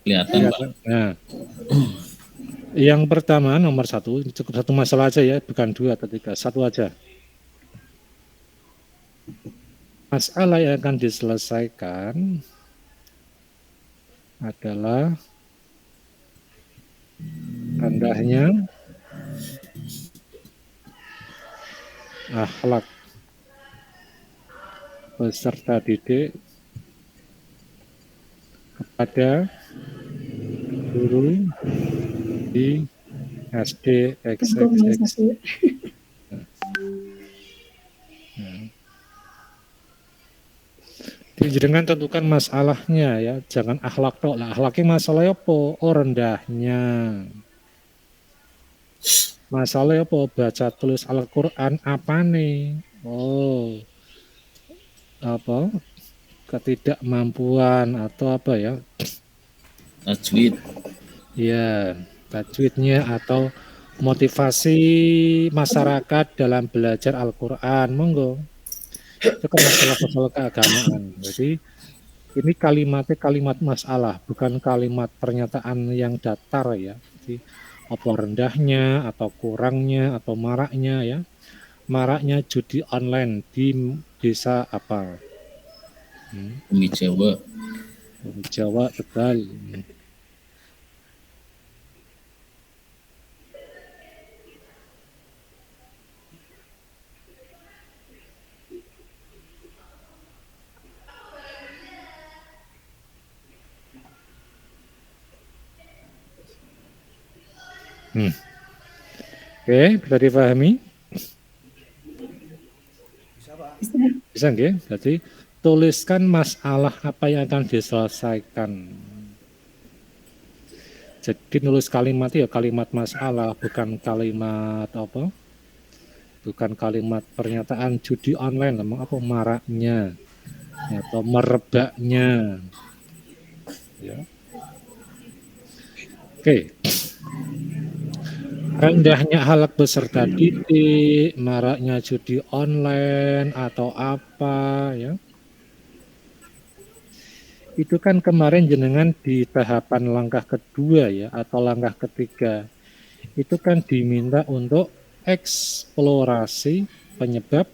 Kelihatan, Pak. Nah, yang pertama nomor 1, cukup satu masalah aja ya, bukan 2 atau 3, 1 aja. Masalah yang akan diselesaikan adalah rendahnya akhlak peserta didik kepada guru di SD XXX. Jenengan tentukan masalahnya ya, jangan akhlak tok lah. Akhlaknya masalah apa? Oh, rendahnya. Masalah apa? Baca tulis Al-Qur'an apa nih? Oh, apa? Ketidakmampuan atau apa ya? Tajwid. Ya, tajwidnya atau motivasi masyarakat dalam belajar Al-Qur'an. Monggo. Itu kan masalah-masalah keagamaan. Jadi ini kalimatnya kalimat masalah, bukan kalimat pernyataan yang datar ya. Jadi apa rendahnya atau kurangnya atau maraknya ya. Maraknya judi online di desa apa? Bumi Jawa. Bumi Jawa, Tegal. Oke, bisa dipahami? Bisa nggih? Berarti tuliskan masalah apa yang akan diselesaikan. Jadi nulis kalimat ya kalimat masalah, bukan kalimat apa? Bukan kalimat pernyataan judi online, emang apa maraknya atau merebaknya. Ya. Oke. Rendahnya akhlak peserta didik, maraknya judi online atau apa ya. Itu kan kemarin jenengan di tahapan langkah kedua ya atau langkah ketiga. Itu kan diminta untuk eksplorasi penyebab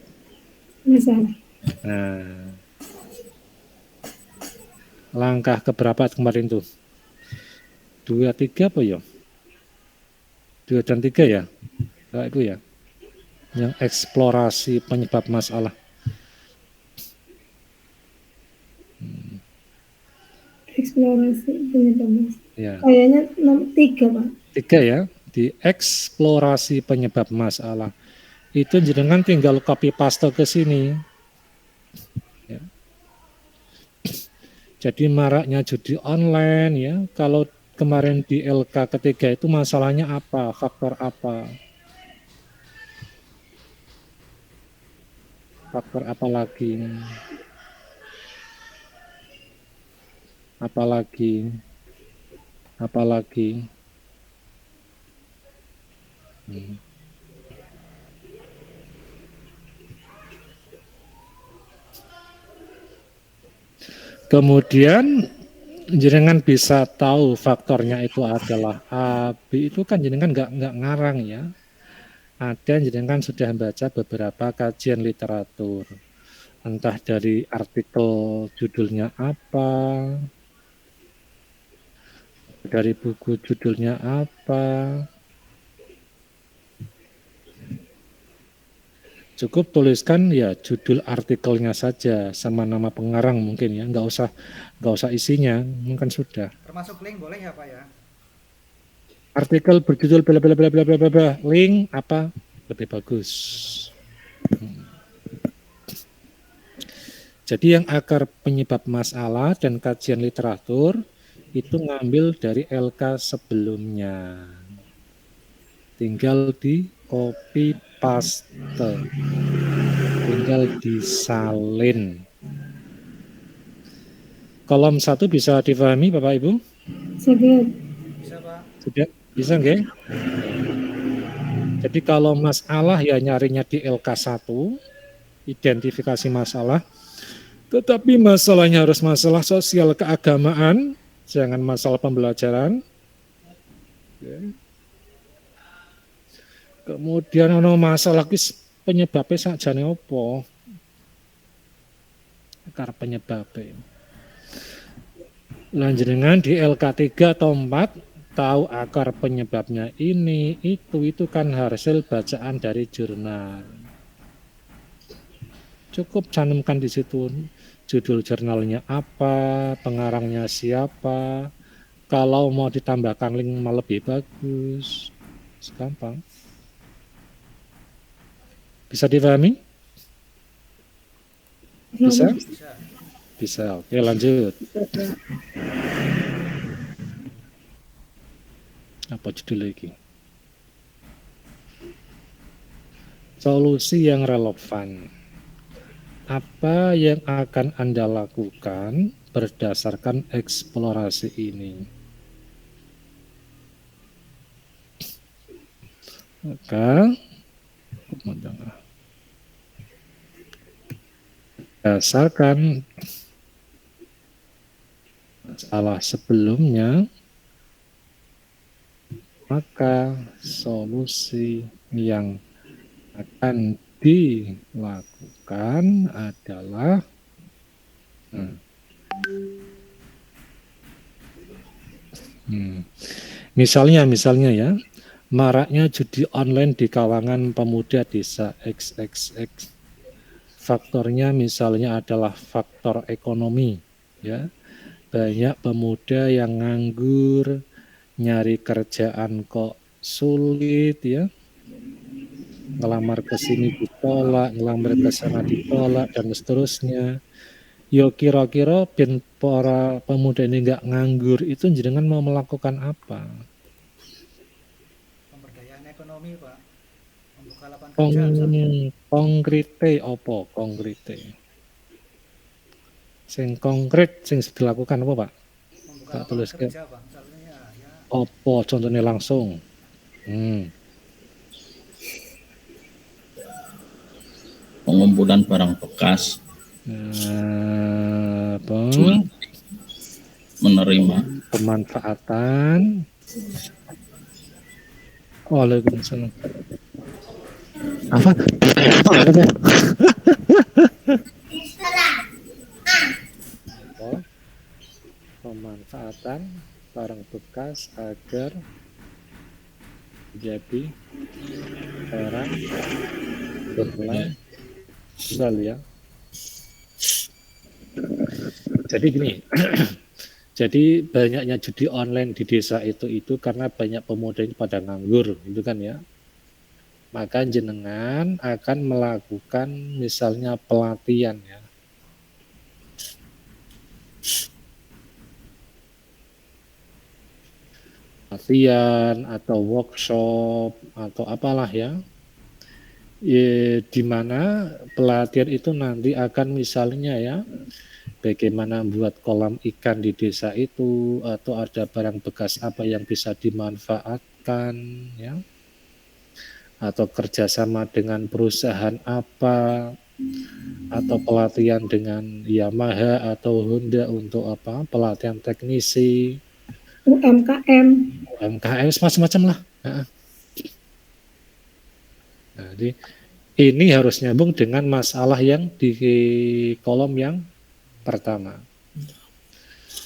masalah. Nah, langkah keberapa kemarin tuh? 2, 3 apa ya? 2 dan 3 ya? Nah, itu ya. Yang eksplorasi penyebab masalah. Eksplorasi penyebab masalah. Ya. Kayaknya 3, Pak. 3 ya. Di eksplorasi penyebab masalah. Itu jenengan tinggal copy paste ke sini. Ya. Jadi maraknya judi online ya. Kalau kemarin di LK ketiga itu masalahnya apa? Faktor apa? Faktor apa lagi? Apalagi? Kemudian jenengan bisa tahu faktornya itu adalah A, B itu kan jenengan nggak ngarang ya. Ada jenengan sudah membaca beberapa kajian literatur. Entah dari artikel judulnya apa, dari buku judulnya apa. Cukup tuliskan ya judul artikelnya saja sama nama pengarang mungkin ya, nggak usah isinya, mungkin sudah. Termasuk link boleh ya Pak ya? Artikel berjudul bla bla bla bla bla bla, link apa lebih bagus. Jadi yang akar penyebab masalah dan kajian literatur itu ngambil dari LK sebelumnya. Tinggal di copy paste. Tinggal disalin. Kolom 1 bisa dipahami Bapak Ibu? Bisa Pak. Sudah bisa nggih? Jadi kalau masalah ya nyarinya di LK1, identifikasi masalah. Tetapi masalahnya harus masalah sosial keagamaan, jangan masalah pembelajaran. Oke. Kemudian ono masalah ki penyebabnya sakjane apa? Akar penyebabnya. Lanjenengan di LK3 atau 4 tahu akar penyebabnya ini, itu kan hasil bacaan dari jurnal. Cukup cantumkan di situ judul jurnalnya apa, pengarangnya siapa. Kalau mau ditambahkan link malah lebih bagus. Gampang. Bisa dipahami? Bisa? Bisa. Bisa. Oke, lanjut. Apa judul lagi? Solusi yang relevan. Apa yang akan Anda lakukan berdasarkan eksplorasi ini? Maka berdasarkan masalah sebelumnya, maka solusi yang akan dilakukan adalah misalnya ya, maraknya judi online di kalangan pemuda desa XXX. Faktornya misalnya adalah faktor ekonomi, ya. Banyak pemuda yang nganggur, nyari kerjaan kok sulit, ya. Ngelamar ke sini ditolak, ngelamar ke sana ditolak, dan seterusnya. Yo kira-kira ben para pemuda ini nggak nganggur itu jenengan mau melakukan apa? Pemberdayaan ekonomi, Pak. Membuka lapangan kerja misalnya. Konkrete opo konkrete? Sing konkret sing dilakukan apa, Pak? Membuka Tak lapangan tulis ke kerja, Pak. Misalnya ya opo contohnya langsung. Pengumpulan barang bekas, Apa? jual, menerima, Pemanfaatan. Waalaikumsalam. Apa? Pemanfaatan barang bekas agar jadi barang bernilai jual, ya. Jadi gini, jadi banyaknya judi online di desa itu karena banyak pemuda ini pada nganggur, gitu kan ya. Maka jenengan akan melakukan misalnya pelatihan, ya. Pelatihan atau workshop atau apalah ya. Di mana pelatihan itu nanti akan misalnya ya, bagaimana buat kolam ikan di desa itu, atau ada barang bekas apa yang bisa dimanfaatkan, ya, atau kerjasama dengan perusahaan apa, atau pelatihan dengan Yamaha atau Honda untuk apa, pelatihan teknisi, UMKM. macam-macam lah. Nah, jadi ini harus nyambung dengan masalah yang di kolom yang pertama.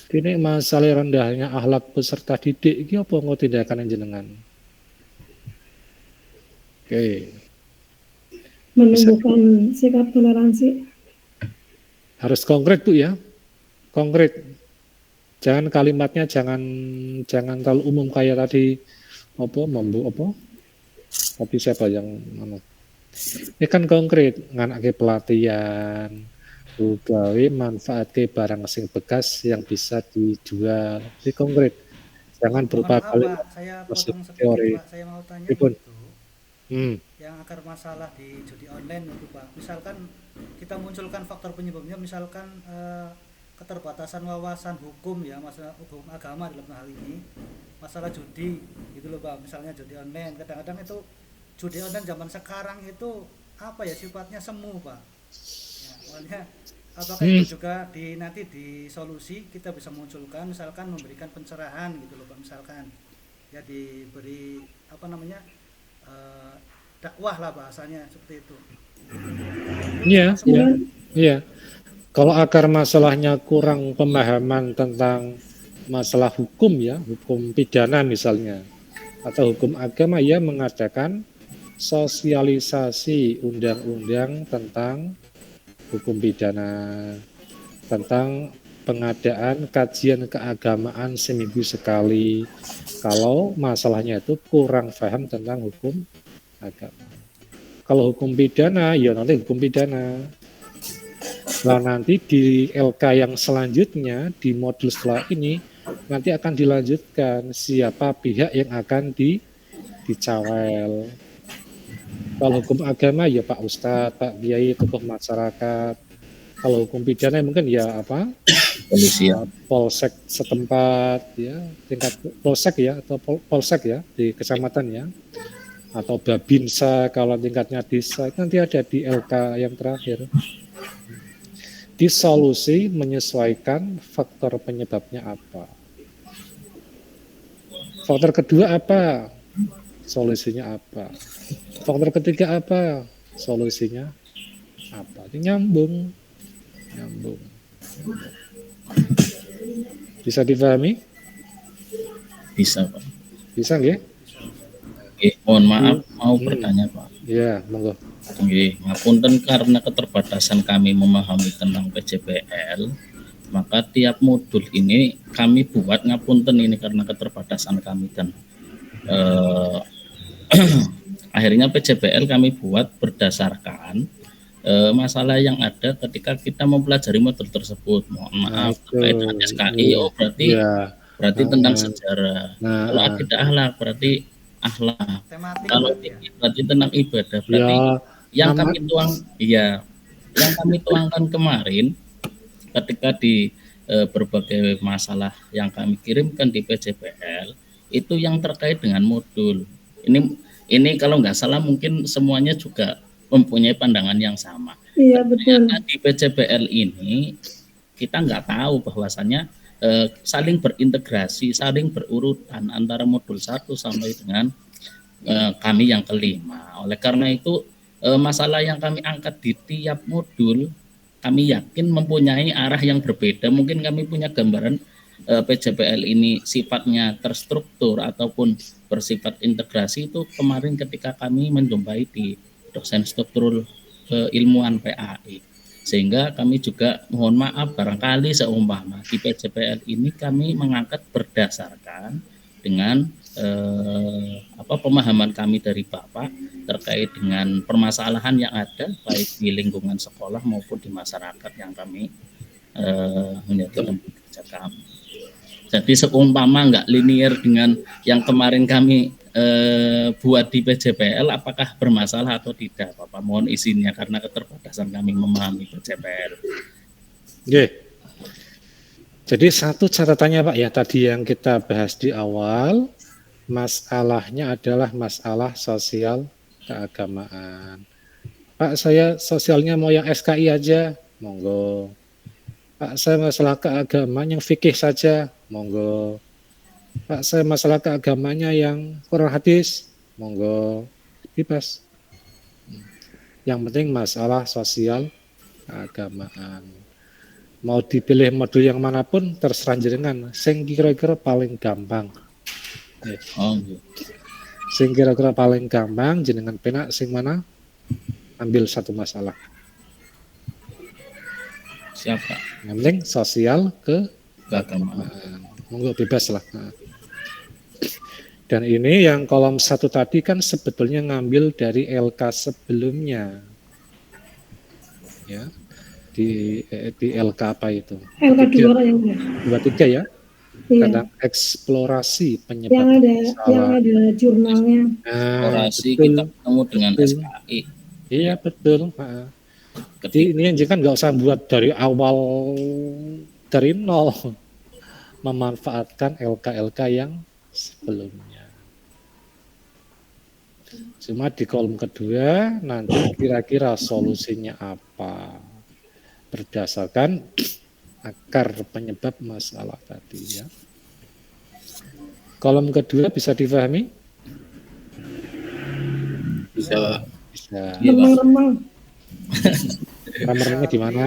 Ini masalah rendahnya akhlak peserta didik, ini apa nggak tindakan jenengan? Oke. Menumbuhkan sikap toleransi. Harus konkret Bu ya, konkret. Jangan kalimatnya jangan terlalu umum kayak tadi Tadi siapa yang mana? Ini kan konkret, nganake pelatihan, gawe manfaat ke barang sing bekas yang bisa dijual. Ini konkret. Jangan berupa Mohon maaf, kalimat Pak. Saya masuk potong sedikit, teori. Pak. Saya mau tanya Ipun. itu. Yang akar masalah di judi online itu, Pak. Misalkan kita munculkan faktor penyebabnya, misalkan keterbatasan wawasan hukum ya, masalah hukum agama dalam hal ini, masalah judi gitu loh, Pak. Misalnya judi online, kadang-kadang itu judi online zaman sekarang itu apa ya, sifatnya semu, Pak. Ya, awalnya apakah itu juga nanti di solusi kita bisa munculkan, misalkan memberikan pencerahan gitu loh Pak, misalkan ya diberi apa namanya dakwah lah bahasanya seperti itu. Iya, iya, iya. Kalau akar masalahnya kurang pemahaman tentang masalah hukum ya, hukum pidana misalnya, atau hukum agama, ya mengadakan sosialisasi undang-undang tentang hukum pidana, tentang pengadaan kajian keagamaan seminggu sekali. Kalau masalahnya itu kurang paham tentang hukum agama. Kalau hukum pidana, ya nanti hukum pidana. Nah nanti di LK yang selanjutnya, di modul setelah ini, nanti akan dilanjutkan siapa pihak yang akan dicawel. Kalau hukum agama ya Pak Ustadz, Pak Kiai, tokoh masyarakat. Kalau hukum pidana mungkin ya apa? Polisi ya. Polsek setempat ya, tingkat polsek ya atau polsek ya di kecamatan ya. Atau Babinsa kalau tingkatnya desa, nanti ada di LK yang terakhir. Di solusi menyesuaikan faktor penyebabnya apa. Faktor kedua apa? Solusinya apa? Faktor ketiga apa? Solusinya apa? Ini nyambung. Bisa dipahami? Bisa Pak. Bisa nggih? Oke, mohon maaf mau bertanya Pak. Ya, monggo. Oke, ngapunten karena keterbatasan kami memahami tentang PJBL, maka tiap modul ini kami buat ngapunten ini karena keterbatasan kami dan akhirnya PJBL kami buat berdasarkan masalah yang ada ketika kita mempelajari modul tersebut. Mohon maaf terkait dengan SKI, berarti tentang sejarah. Kalau akidah akhlak berarti akhlak. Kalau berarti tentang ibadah berarti yang kami tuangkan kemarin ketika di berbagai masalah yang kami kirimkan di PJBL itu yang terkait dengan modul. Ini kalau nggak salah mungkin semuanya juga mempunyai pandangan yang sama. Iya betul. Di PJBL ini kita nggak tahu bahwasannya saling berintegrasi, saling berurutan antara modul 1 sampai dengan kami yang kelima. Oleh karena itu masalah yang kami angkat di tiap modul kami yakin mempunyai arah yang berbeda. Mungkin kami punya gambaran PJBL ini sifatnya terstruktur ataupun bersifat integrasi itu kemarin ketika kami menjumpai di dosen struktur keilmuan PAI. Sehingga kami juga mohon maaf barangkali seumpama di PJBL ini kami mengangkat berdasarkan dengan pemahaman kami dari Bapak terkait dengan permasalahan yang ada baik di lingkungan sekolah maupun di masyarakat yang kami menjadi tempat kerja kami. Jadi seumpama nggak linear dengan yang kemarin kami buat di PJBL, apakah bermasalah atau tidak, Bapak? Mohon izinnya karena keterbatasan kami memahami PJBL. Oke. Jadi satu catatannya Pak ya tadi yang kita bahas di awal, masalahnya adalah masalah sosial keagamaan. Pak, saya sosialnya mau yang SKI aja, monggo. Pak, saya masalah keagamaan yang fikih saja, monggo. Pak, saya masalah keagamanya yang Quran hadis, monggo. Bebas. Yang penting masalah sosial keagamaan. Mau dipilih modul yang manapun terserah jenengan. Sing kira-kira paling gampang. Sing kira-kira paling gampang jenengan penak sing mana? Ambil satu masalah. Siapa? Yang penting sosial keagamaan. Monggo bebas lah. Dan ini yang kolom 1 tadi kan sebetulnya ngambil dari LK sebelumnya. Ya. Di LK apa itu? LK 2 yang 23 ya. Iya. Tentang eksplorasi penyebab yang ada jurnalnya. Eksplorasi kita ketemu dengan SKI. Iya betul. Jadi ini kan nggak usah buat dari awal dari nol, memanfaatkan LK yang sebelumnya. Cuma di kolom kedua nanti kira-kira solusinya apa. berdasarkan akar penyebab masalah tadi ya. Kolom kedua bisa difahami? Bisa. Bisa. Iya, Pak. Remang-remang. Ramernya di mana?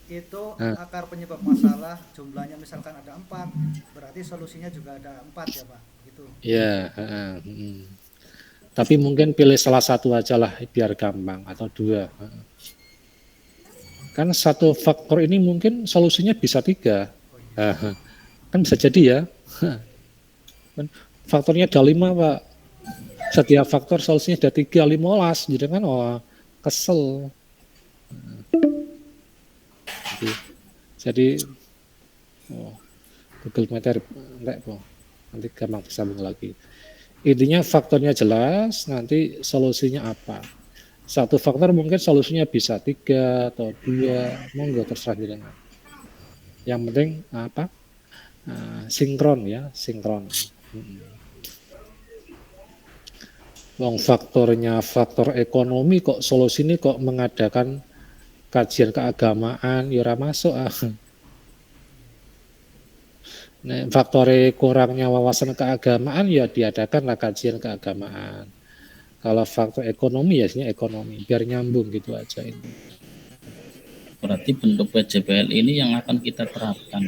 Itu Nah. akar penyebab masalah jumlahnya misalkan ada 4, berarti solusinya juga ada 4 ya Pak, gitu. Ya, tapi mungkin pilih salah satu aja lah biar gampang atau 2. Kan satu faktor ini mungkin solusinya bisa 3. Kan bisa jadi ya. Kan faktornya ada 5 Pak. Setiap faktor solusinya ada 3, 15. Jadi kan kesel. Jadi Google Meter enggak po. Nanti gampang disambung lagi. Intinya faktornya jelas, nanti solusinya apa. Satu faktor mungkin solusinya bisa 3 atau 2, monggo terserah jenengan. Yang penting apa? Sinkron ya, sinkron. Wong faktornya faktor ekonomi kok solusi ini kok mengadakan kajian keagamaan ya ora masuk Nah, faktor kurangnya wawasan keagamaan ya diadakanlah kajian keagamaan. Kalau faktor ekonomi ya ekonomi biar nyambung gitu aja ini. Berarti bentuk PJBL ini yang akan kita terapkan.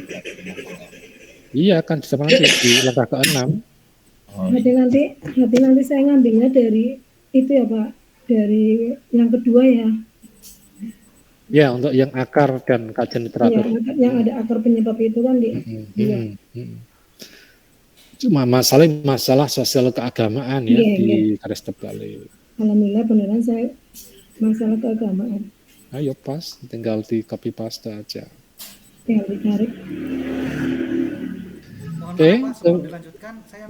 Iya kan nanti di langkah ke-6. Berarti nanti saya ngambilnya dari itu ya Pak, dari yang kedua ya. Ya, untuk yang akar dan kajian literatur. Iya, yang ada akar penyebab itu kan di iya. Cuma masalah sosial keagamaan ya di garis terbalik. Alhamdulillah beneran saya masalah keagamaan. Ayo pas, tinggal di copy paste aja. Tinggal ditarik. Mohon Oke, maaf Pak, sebelum dilanjutkan saya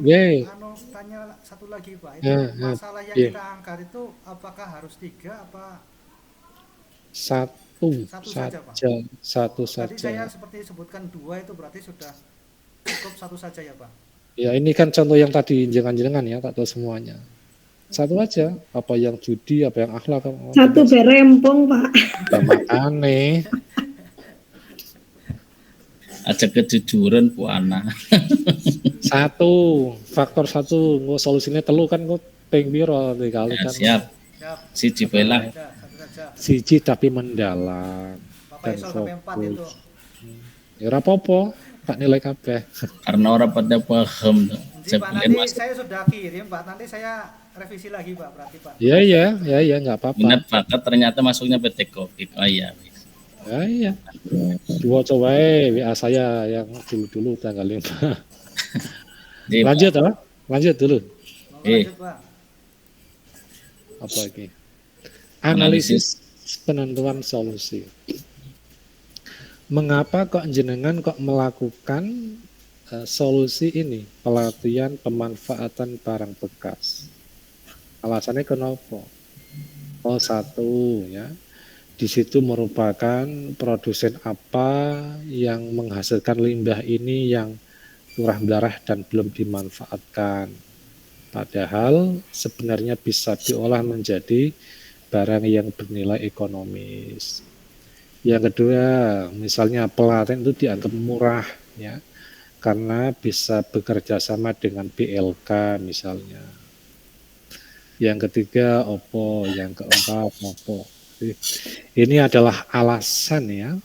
tanya satu lagi Pak. Itu masalah yang kita angkat itu apakah harus 3 apa satu saja, Pak? Satu Tadi saja. saya seperti sebutkan 2 itu berarti sudah cukup 1 saja ya Pak. Ya ini kan contoh yang tadi jenengan ya, tak tahu semuanya. Satu aja, apa yang judi, apa yang akhlak. Satu berempong Pak. Aneh. Aja kejujuran Bu Ana. Faktor 1, nggak solusinya telu kan kok ping piro dikali kan. Siap. Siji belah. Satu saja. Siji tapi mendalam Bapak dan iso sampai 4 itu. fokus. Ya ora apa-apa, tak nilai kabeh. Karena orang pada paham. Pak, nanti saya sudah kirim Pak, nanti saya revisi lagi Pak, berarti Pak. Iya, nggak apa-apa. Minat bakat ternyata masuknya PT Kokik. Oh iya. Iya. Dua coba WA saya yang dulu tanggal 5. Lanjut dulu. Lanjut Pak. Apa lagi? Analisis penentuan solusi. Mengapa kok jenengan kok melakukan solusi ini, pelatihan pemanfaatan barang bekas? Alasannya kenapa? Oh, satu ya. Di situ merupakan produsen apa yang menghasilkan limbah ini yang murah belarah dan belum dimanfaatkan. Padahal sebenarnya bisa diolah menjadi barang yang bernilai ekonomis. Yang kedua, misalnya pelatihan itu dianggap murah ya, karena bisa bekerja sama dengan BLK misalnya. Yang ketiga, opo, yang keempat, opo. Ini adalah alasan ya,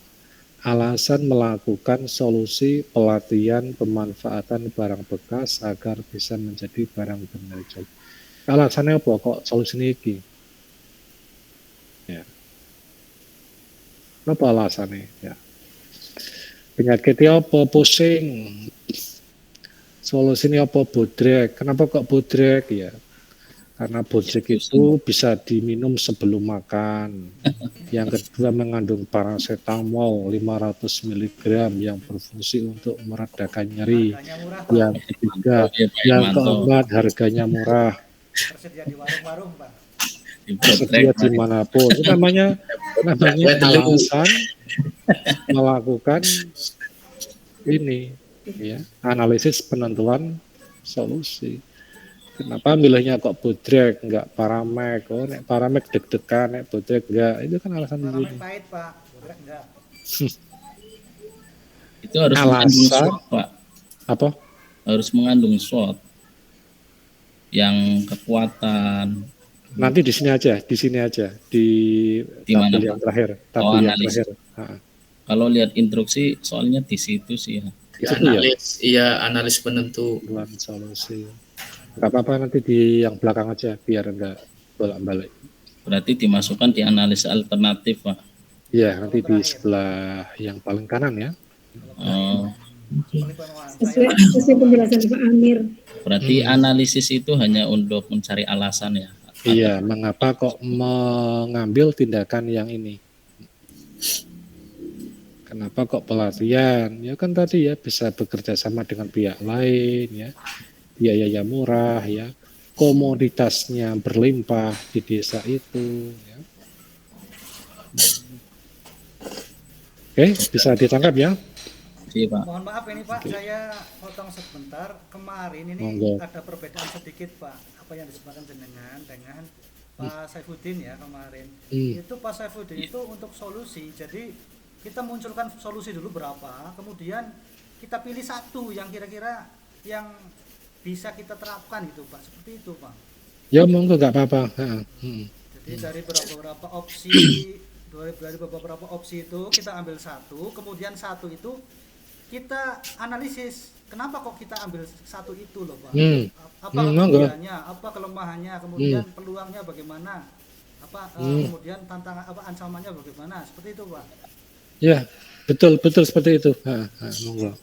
alasan melakukan solusi pelatihan pemanfaatan barang bekas agar bisa menjadi barang bernilai jual. Alasannya apa kok solusi ini? Ya. Apa alasannya? Ya. Penyakitnya apa? Pusing. Solusinya apa? Bodrek. Kenapa kok bodrek ya? Karena bodrek itu bisa diminum sebelum makan. Yang kedua mengandung paracetamol 500 mg yang berfungsi untuk meredakan nyeri. Yang ketiga, yang keempat harganya murah. Tersedia di warung-warung Pak. Tersedia dimanapun. Itu namanya alasan melakukan ini, ya, analisis penentuan solusi. Kenapa milihnya kok bodrek, enggak paramek? Oh, nek paramek deg-degan, nek bodrek enggak. Itu kan alasan Paramek begini. pahit Pak, bodrek enggak. Itu harus mengandung Alasan SWOT, Pak. apa? Harus mengandung SWOT yang kekuatan Nanti di sini aja di di mana, tabel yang Pak? terakhir, Oh, tabel yang analisis. terakhir. Heeh. Kalau lihat instruksi soalnya di situ sih ya. Di Ya, situ ya, analis penentu. bulan solusi. Nggak apa-apa nanti di yang belakang aja biar enggak bolak-balik. Berarti dimasukkan di analisis alternatif, Pak. Iya, nanti di sebelah yang paling kanan ya. Oh, Sesuai penjelasan Pak Amir. berarti analisis itu hanya untuk mencari alasan ya. Iya, mengapa kok mengambil tindakan yang ini? Kenapa kok pelatihan? Ya kan tadi ya bisa bekerja sama dengan pihak lain ya. Biayanya murah ya. Komoditasnya berlimpah di desa itu ya. Oke, bisa ditangkap ya? Iya, Pak. Mohon maaf ini Pak, saya potong sebentar. Kemarin ini Monggo. ada perbedaan sedikit Pak, apa yang disebutkan dengan Pak Saifuddin ya kemarin. Itu Pak Saifuddin itu untuk solusi. Jadi kita munculkan solusi dulu berapa, kemudian kita pilih satu yang kira-kira yang bisa kita terapkan gitu Pak. Seperti itu Pak. Ya monggo nggak apa-apa. Jadi dari beberapa opsi itu kita ambil satu, kemudian satu itu kita analisis kenapa kok kita ambil satu itu loh Pak. Apa kelebihannya, apa kelemahannya, kemudian peluangnya bagaimana, kemudian tantangan ancamannya bagaimana, seperti itu Pak. Ya, betul seperti itu. Monggo.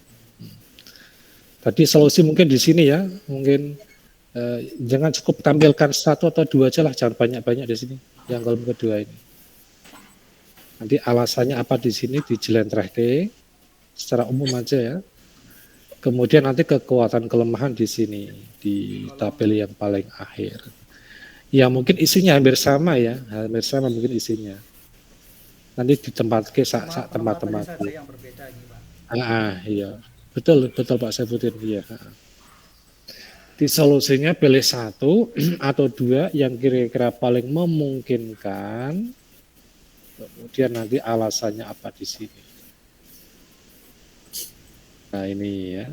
Tadi solusi mungkin di sini ya, mungkin jangan cukup tampilkan satu atau dua aja lah, jangan banyak-banyak di sini. Yang kolom kedua ini. Nanti alasannya apa di sini dijelentrehke secara umum aja ya. Kemudian nanti kekuatan kelemahan di sini di tabel yang paling akhir. Ya mungkin isinya hampir sama ya, hampir sama mungkin isinya. Nanti ditempatke tempat-tempat. Yang berbeda ini Pak. Iya. Betul Pak Saifuddin iya. Di solusinya pilih satu atau dua yang kira-kira paling memungkinkan. Kemudian nanti alasannya apa di sini. Nah ini ya.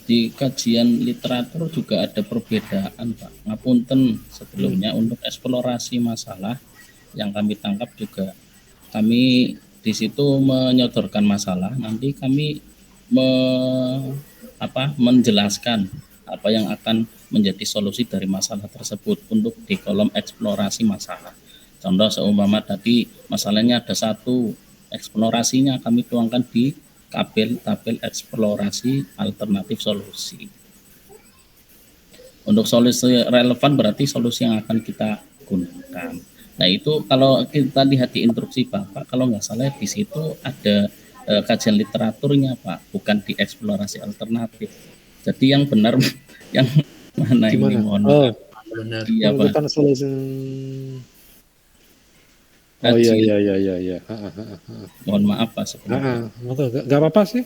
Di kajian literatur juga ada perbedaan, Pak. Ngapunten sebelumnya untuk eksplorasi masalah yang kami tangkap juga kami di situ menyodorkan masalah, nanti kami menjelaskan apa yang akan menjadi solusi dari masalah tersebut untuk di kolom eksplorasi masalah. Contoh seumpama tadi masalahnya ada satu, eksplorasinya kami tuangkan di tabel eksplorasi alternatif solusi. Untuk solusi relevan berarti solusi yang akan kita gunakan. Nah itu kalau kita lihat di instruksi Bapak, kalau nggak salah di situ ada kajian literaturnya Pak, bukan di eksplorasi alternatif. Jadi yang benar yang mana Gimana? ini mohon benar. Iya Pak. Bukan solusi. Oh iya. Mohon maaf Pak sebenarnya. Nggak apa-apa sih.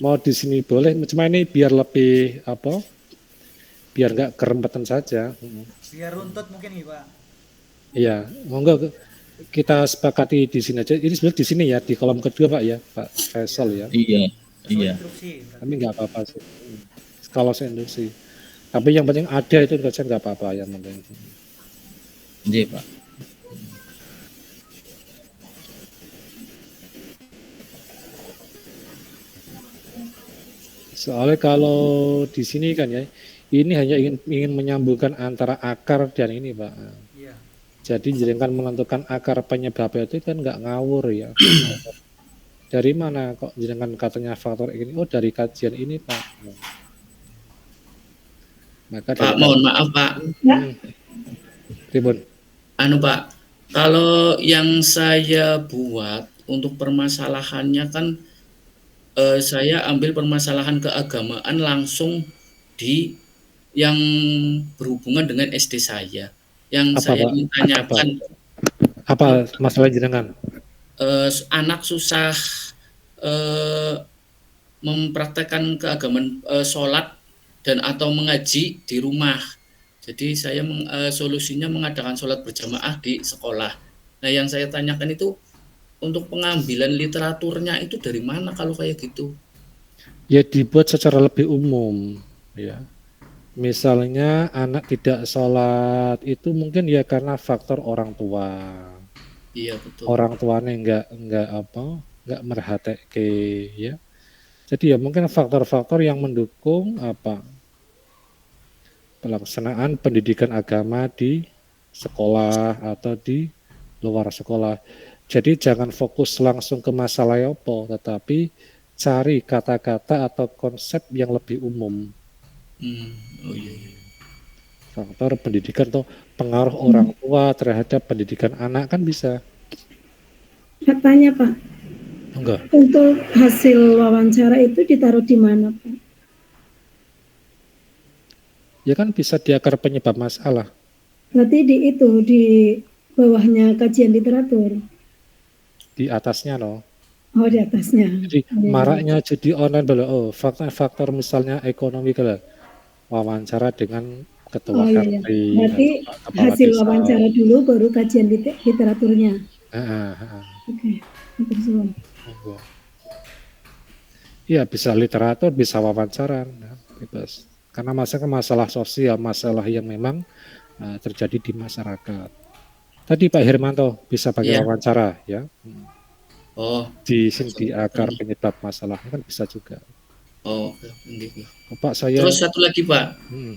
Mau di sini boleh, cuma ini biar lebih biar nggak kerempetan saja. Biar runtut mungkin nih Pak. Iya, monggo kita sepakati di sini aja. Ini sebenarnya di sini ya, di kolom kedua Pak ya, Pak Faisal ya. Iya. Tapi nggak apa-apa sih. Kalau saya induksi. Tapi yang penting ada itu saja nggak apa-apa yang penting. Iya Pak. Soalnya kalau di sini kan ya, ini hanya ingin menyambungkan antara akar dan ini Pak. Iya. Jadi jenengan menentukan akar penyebabnya itu kan nggak ngawur ya. Dari mana kok jenengan katanya faktor ini? Oh dari kajian ini Pak. Maka Pak, mohon maaf Pak. Tribun. Pak, kalau yang saya buat untuk permasalahannya kan saya ambil permasalahan keagamaan langsung di yang berhubungan dengan SD saya. Yang saya ingin tanyakan apa masalah jenengan? Anak susah mempraktekkan keagamaan sholat dan atau mengaji di rumah. Jadi saya solusinya mengadakan sholat berjamaah di sekolah. Nah yang saya tanyakan itu untuk pengambilan literaturnya itu dari mana kalau kayak gitu? Ya dibuat secara lebih umum ya. Misalnya anak tidak sholat itu mungkin ya karena faktor orang tua. Iya betul. Orang tuanya nggak merhatike ya. Jadi ya mungkin faktor-faktor yang mendukung pelaksanaan pendidikan agama di sekolah atau di luar sekolah. Jadi jangan fokus langsung ke masalah yopo, tetapi cari kata-kata atau konsep yang lebih umum. Oh iya, iya. Faktor pendidikan atau pengaruh orang tua terhadap pendidikan anak kan bisa. Katanya Pak, Enggak. untuk hasil wawancara itu ditaruh di mana Pak? Ya kan bisa di akar penyebab masalah. Berarti di bawahnya kajian literatur. Di atasnya loh. Oh, di atasnya. Jadi maraknya judi online faktor misalnya ekonomi kalau wawancara dengan ketua iya. RT Berarti atau kepala hasil desa. wawancara dulu baru kajian literaturnya. Oke. Monggo. Iya bisa literatur, bisa wawancara, ya, bebas. Karena masalah sosial, masalah yang memang terjadi di masyarakat. Tadi Pak Hermanto bisa pakai Iya. wawancara ya. Oh, Di akar penyebab masalahnya kan bisa juga. oh, gitu. Pak saya. Terus satu lagi Pak, Hmm.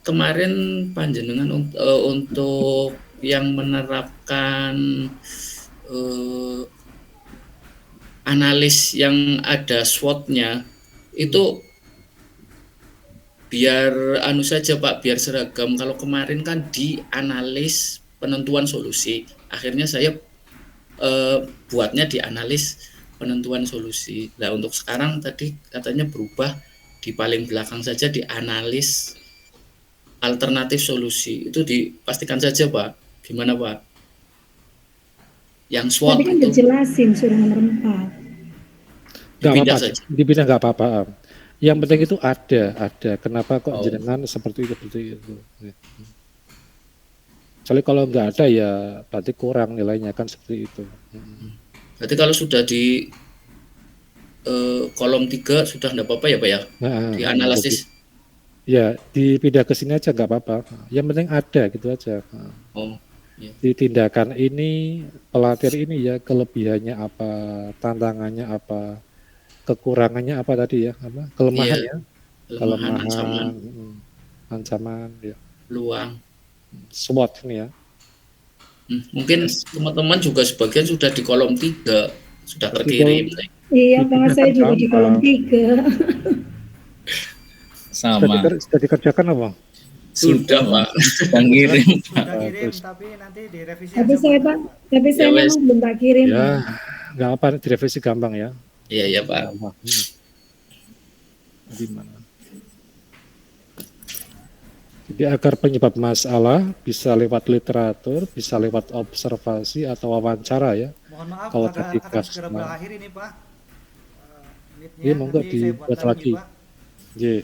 kemarin panjenengan untuk yang menerapkan analis yang ada SWOT-nya itu biar anu saja Pak, biar seragam. Kalau kemarin kan di analis penentuan solusi, akhirnya saya buatnya di analis penentuan solusi. Nah untuk sekarang tadi katanya berubah di paling belakang saja di analis alternatif solusi. Itu dipastikan saja Pak. Gimana Pak? Yang SWOT Tadi kan itu dijelasin suruh nomor 4. dipindah saja. Dipindah nggak apa-apa. Yang penting itu ada. Kenapa kok jenengan seperti itu? Soalnya kalau nggak ada ya berarti kurang nilainya kan seperti itu. Berarti kalau sudah di kolom 3 sudah enggak apa-apa ya Pak ya? Di analisis. Ya dipindah ke sini aja nggak apa-apa. Yang penting ada gitu aja. Oh, iya. Di tindakan ini pelatih ini ya kelebihannya apa, tantangannya apa, kekurangannya apa tadi ya? Kelemahan Iya. ya? Kelemahan, ancaman ya. Peluang. SWOT ini ya. Mungkin teman-teman juga sebagian sudah di kolom 3 sudah terkirim. Iya Pak, saya juga di kolom 3. Sama. Sudah dikerjakan apa? Sudah Pak. Sudah ngirim Pak. Sudah kirim tapi nanti direvisi. Tapi saya memang belum tak kirim. Ya, nggak apa, direvisi gampang ya. Iya Pak. Gimana? Jadi akar penyebab masalah bisa lewat literatur, bisa lewat observasi atau wawancara ya. Mohon maaf kalau akan segera berakhir ini Pak. Iya monggo dibuat lagi. Iya.